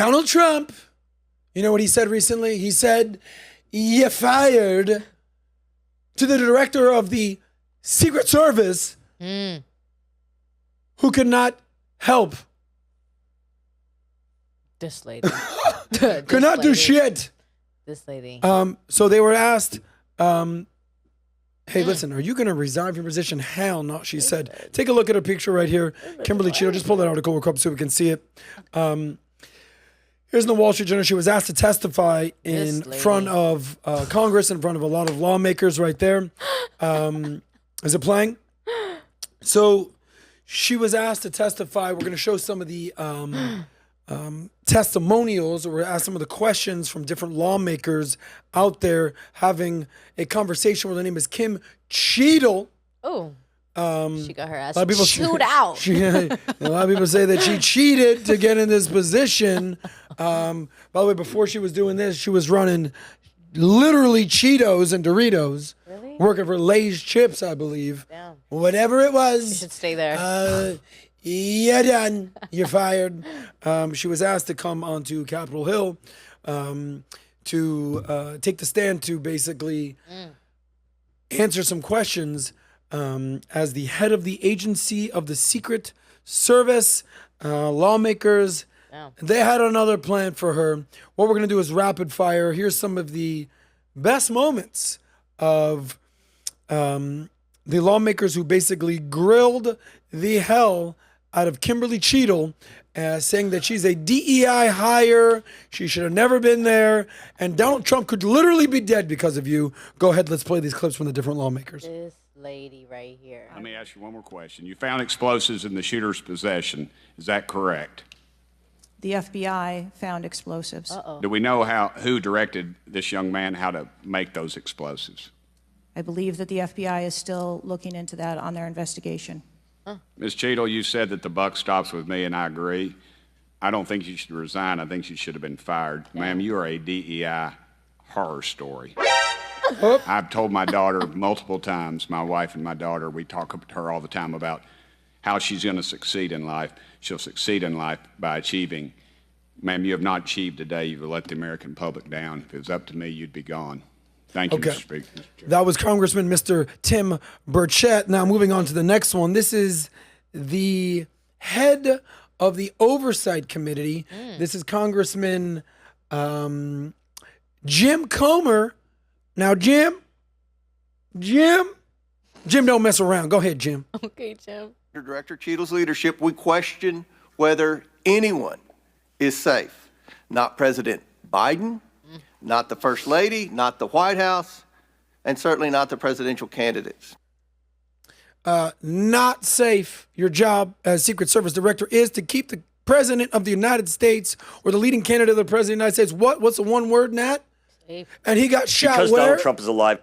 Donald Trump, you know what he said recently? He said, "You fired," to the director of the Secret Service who could not help. This lady. Could not do shit. This lady. So they were asked, hey, listen, are you going to resign from your position? Hell no, she said. Take a look at her picture right here. Kimberly Cheeto, just pull that article real quick so we can see it. Here's in the Wall Street Journal. She was asked to testify in front of Congress, in front of a lot of lawmakers right there. Is it playing? So she was asked to testify. We're going to show some of the testimonials, or we're asked some of the questions from different lawmakers out there having a conversation with. Her name is Kim Cheeto. Oh. She got her ass chewed out. A lot of people say that she cheated to get in this position. By the way, before she was doing this, she was running literally Cheetos and Doritos. Really? Working for Lay's Chips, I believe. Damn. Whatever it was. You should stay there. You're done. You're fired. She was asked to come onto Capitol Hill to take the stand to basically answer some questions as the head of the agency of the Secret Service. Lawmakers, they had another plan for her. What we're going to do is rapid fire. Here's some of the best moments of the lawmakers who basically grilled the hell out of Kimberly Cheeto, saying that she's a DEI hire. She should have never been there. And Donald Trump could literally be dead because of you. Go ahead, let's play these clips from the different lawmakers. This lady right here. Let me ask you one more question. You found explosives in the shooter's possession. Is that correct? The FBI found explosives. Do we know who directed this young man how to make those explosives? I believe that the FBI is still looking into that on their investigation. Ms. Cheeto, you said that the buck stops with me, and I agree. I don't think you should resign. I think you should have been fired. Ma'am, you are a DEI horror story. I've told my daughter multiple times, my wife and my daughter, we talk to her all the time about how she's going to succeed in life. She'll succeed in life by achieving. Ma'am, you have not achieved today. You've let the American public down. If it was up to me, you'd be gone. Thank you, Mr. Speaker. That was Congressman Mr. Tim Burchett. Now moving on to the next one. This is the head of the Oversight Committee. This is Congressman Jim Comer. Now, Jim, don't mess around. Go ahead, Jim. Okay, Jim. Under Director Cheeto's leadership, we question whether anyone is safe. Not President Biden, not the First Lady, not the White House, and certainly not the presidential candidates. Not safe. Your job as Secret Service Director is to keep the President of the United States, or the leading candidate of the President of the United States. What's the one word, Nat? Safe. And he got shot because where? Donald Trump is alive.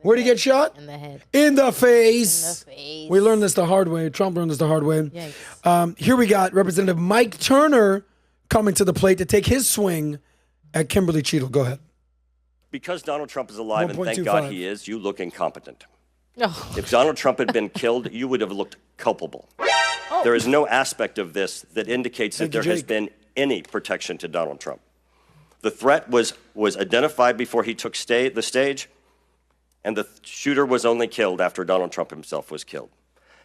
Where'd he get shot? In the head. In the face. In the face. We learned this the hard way. Trump learned this the hard way. Yikes. Here we got Representative Mike Turner coming to the plate to take his swing at Kimberly Cheeto. Go ahead. Because Donald Trump is alive, and thank 1.25. God he is, you look incompetent. Oh. If Donald Trump had been killed, you would have looked culpable. There is no aspect of this that indicates that there has been any protection to Donald Trump. The threat was identified before he took the stage, and the shooter was only killed after Donald Trump himself was killed.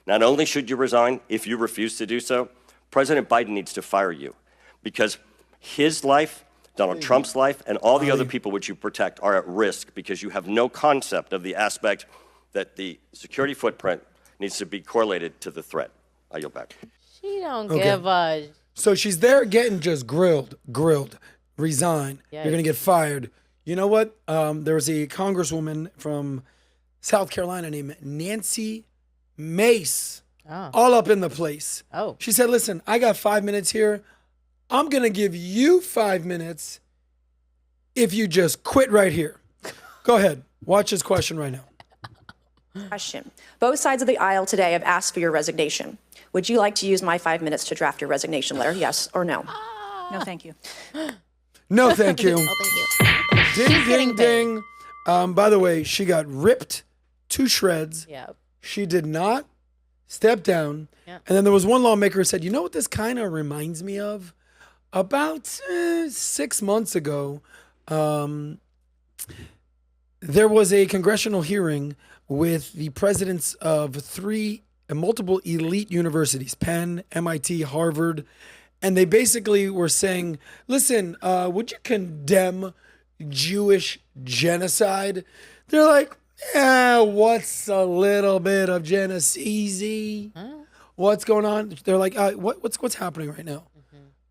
Not only should you resign, if you refuse to do so, President Biden needs to fire you, because his life, Donald Trump's life, and all the other people which you protect are at risk, because you have no concept of the aspect that the security footprint needs to be correlated to the threat. I yield back. She don't give a... So she's there getting just grilled. Resign. Yes. You're going to get fired. You know what? There was a congresswoman from South Carolina named Nancy Mace, all up in the place. Oh. She said, listen, I got 5 minutes here. I'm going to give you 5 minutes if you just quit right here. Go ahead. Watch this question right now. Question. Both sides of the aisle today have asked for your resignation. Would you like to use my 5 minutes to draft your resignation letter? Yes or no? No, thank you. No, thank you. Oh, thank you. Ding, ding, ding. By the way, she got ripped to shreds. Yeah. She did not step down. Yeah. And then there was one lawmaker who said, you know what this kind of reminds me of? About 6 months ago, there was a congressional hearing with the presidents of multiple elite universities, Penn, MIT, Harvard, and they basically were saying, listen, would you condemn Jewish genocide? They're like, what's a little bit of genocide? What's going on? They're like, what's happening right now?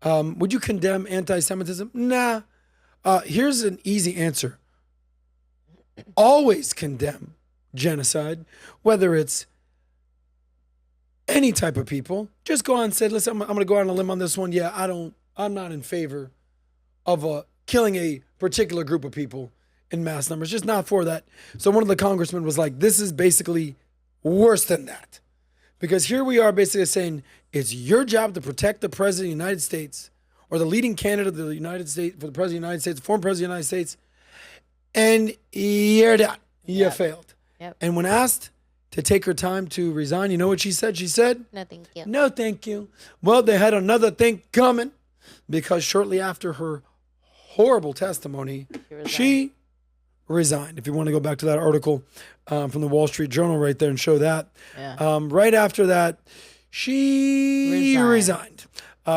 Would you condemn anti-Semitism? Nah. Here's an easy answer. Always condemn genocide, whether it's any type of people. Just go on and say, listen, I'm going to go out on a limb on this one. Yeah, I'm not in favor of killing a particular group of people in mass numbers. Just not for that. So one of the congressmen was like, this is basically worse than that. Because here we are basically saying it's your job to protect the president of the United States or the leading candidate of the United States for the president of the United States, the former president of the United States, and you're done. You failed. Yep. And when asked to take her time to resign, you know what she said? She said, No, thank you. no, thank you. Well, they had another thing coming because shortly after her horrible testimony, she resigned. If you want to go back to that article from the Wall Street Journal right there and show that. Yeah. Right after that, she resigned.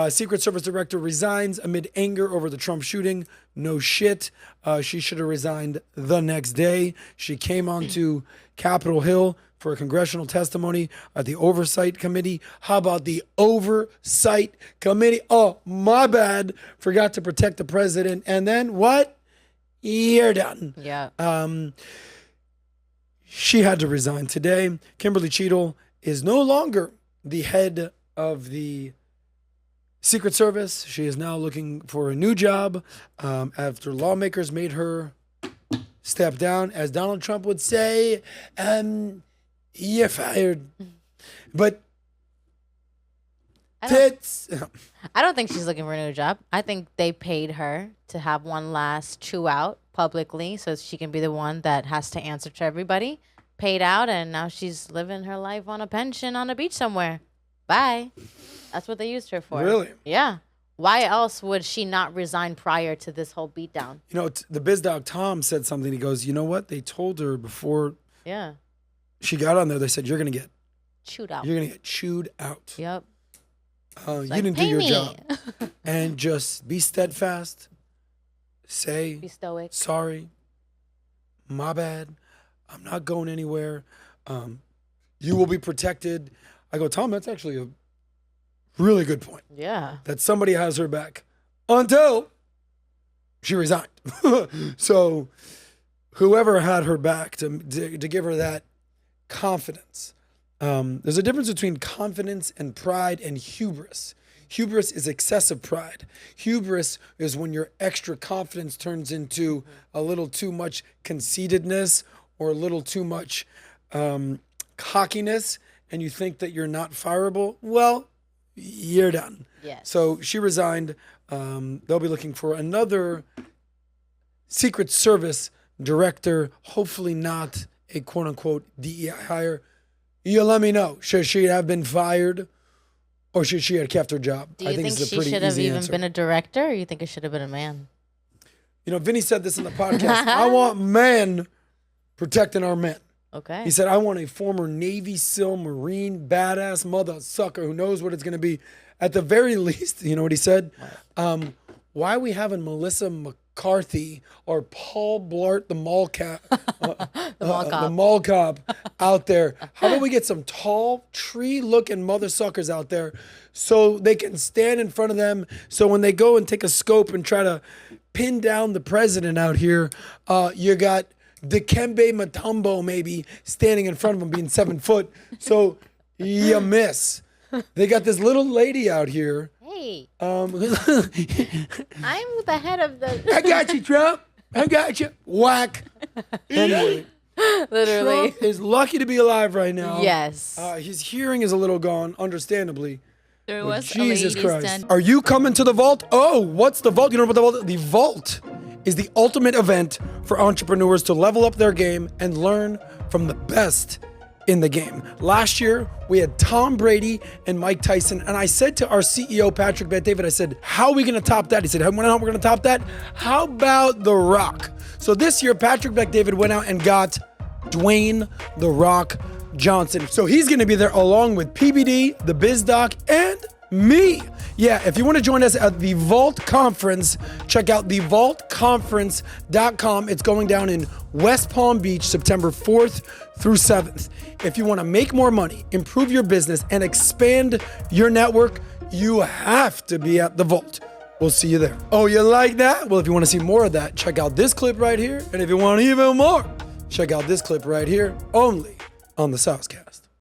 Secret Service director resigns amid anger over the Trump shooting. No shit. She should have resigned the next day. She came onto Capitol Hill for a congressional testimony at the Oversight Committee. How about the Oversight Committee? Oh, my bad. Forgot to protect the president. And then what? You're done. Yeah. She had to resign today. Kimberly Cheeto is no longer the head of the Secret Service. She is now looking for a new job after lawmakers made her step down. As Donald Trump would say, you're fired. But I I don't think she's looking for a new job. I think they paid her to have one last chew out publicly so she can be the one that has to answer to everybody. Paid out, and now she's living her life on a pension on a beach somewhere. Bye. That's what they used her for. Really? Yeah. Why else would she not resign prior to this whole beatdown? You know, the biz doc Tom said something. He goes, you know what? They told her before she got on there, they said, you're going to get chewed out. You're going to get chewed out. Yep. You like, didn't do pay your me. job. And just be steadfast. Say, Be stoic. sorry, my bad. I'm not going anywhere. You will be protected. I go, Tom, that's actually a really good point. Yeah. That somebody has her back until she resigned. So whoever had her back to give her that confidence. There's a difference between confidence and pride and hubris. Hubris is excessive pride. Hubris is when your extra confidence turns into a little too much conceitedness or a little too much cockiness, and you think that you're not fireable. Well, you're done. Yes. So she resigned. They'll be looking for another Secret Service director, hopefully not a quote-unquote DEI hire. You let me know. Should she have been fired or should she have kept her job? Do you think it's a she pretty should have easy even answer. been a director, or you think it should have been a man? You know, Vinny said this in the podcast. I want men protecting our men. Okay. He said, I want a former Navy SEAL, Marine, badass mother sucker who knows what it's going to be. At the very least, you know what he said? Why are we having Melissa McCarthy or Paul Blart, the mall cop out there? How about we get some tall, tree-looking mother suckers out there so they can stand in front of them, so when they go and take a scope and try to pin down the president out here, you got Dikembe Mutombo maybe standing in front of him being 7 foot, so you miss. They got this little lady out here. Hey, I'm I'm the head of the. I got you, Trump. I got you. Whack. Anyway, Literally. Trump is lucky to be alive right now. Yes. His hearing is a little gone, understandably. There But was Jesus a lady Christ. stand- Are you coming to the vault? Oh, what's the vault? You know about the vault? The vault is the ultimate event for entrepreneurs to level up their game and learn from the best in the game. Last year, we had Tom Brady and Mike Tyson, and I said to our CEO, Patrick Bet-David, I said, how are we going to top that? He said, how are we going to top that? How about The Rock? So this year, Patrick Bet-David went out and got Dwayne The Rock Johnson. So he's going to be there along with PBD, the Biz Doc, and me. Yeah, if you want to join us at the Vault Conference, check out thevaultconference.com. It's going down in West Palm Beach, September 4th through 7th. If you want to make more money, improve your business, and expand your network, you have to be at the Vault. We'll see you there. Oh, you like that? Well, if you want to see more of that, check out this clip right here. And if you want even more, check out this clip right here, only on the SOSCAST.